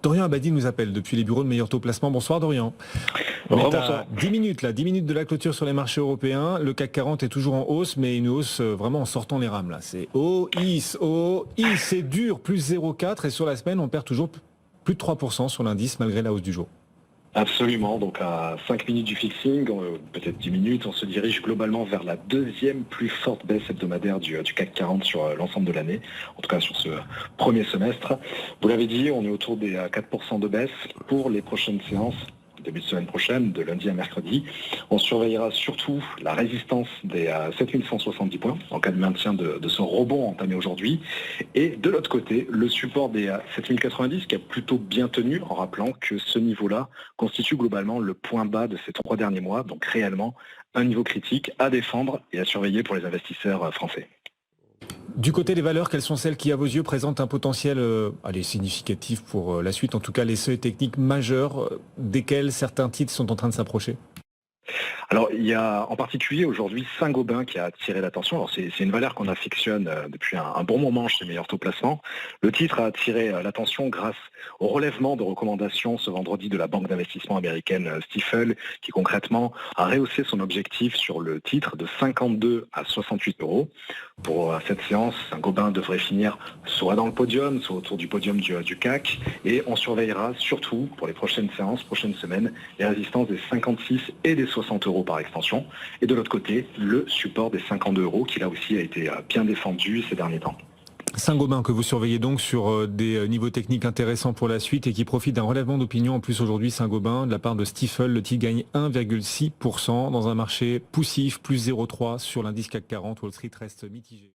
Dorian Abadi nous appelle depuis les bureaux de Meilleur Taux Placement. Bonsoir Dorian. On est à 10 minutes là, 10 minutes de la clôture sur les marchés européens. Le CAC 40 est toujours en hausse, mais une hausse vraiment en sortant les rames là. C'est c'est dur, plus 0,4 et sur la semaine on perd toujours plus de 3% sur l'indice malgré la hausse du jour. Absolument, donc à 5 minutes du fixing, peut-être 10 minutes, on se dirige globalement vers la deuxième plus forte baisse hebdomadaire du CAC 40 sur l'ensemble de l'année, en tout cas sur ce premier semestre. Vous l'avez dit, on est autour des 4% de baisse pour les prochaines séances. Début de semaine prochaine, de lundi à mercredi. On surveillera surtout la résistance des 7170 points en cas de maintien de ce rebond entamé aujourd'hui. Et de l'autre côté, le support des 7090 qui a plutôt bien tenu en rappelant que ce niveau-là constitue globalement le point bas de ces 3 derniers mois, donc réellement un niveau critique à défendre et à surveiller pour les investisseurs français. Du côté des valeurs, quelles sont celles qui, à vos yeux, présentent un potentiel significatif pour la suite, en tout cas les seuils techniques majeurs, desquels certains titres sont en train de s'approcher? Alors, il y a en particulier aujourd'hui Saint-Gobain qui a attiré l'attention. Alors, c'est une valeur qu'on affectionne depuis un bon moment chez Meilleur Taux Placement. Le titre a attiré l'attention grâce au relèvement de recommandations ce vendredi de la banque d'investissement américaine Stifel, qui concrètement a rehaussé son objectif sur le titre de 52 à 68 euros. Pour cette séance, Saint-Gobain devrait finir soit dans le podium, soit autour du podium du CAC. Et on surveillera surtout pour les prochaines séances, prochaines semaines, les résistances des 56 et des 60 euros par extension. Et de l'autre côté, le support des 52 euros qui là aussi a été bien défendu ces derniers temps. Saint-Gobain que vous surveillez donc sur des niveaux techniques intéressants pour la suite et qui profite d'un relèvement d'opinion en plus aujourd'hui. Saint-Gobain de la part de Stifel, le titre gagne 1,6% dans un marché poussif, plus 0,3 sur l'indice CAC 40. Wall Street reste mitigé.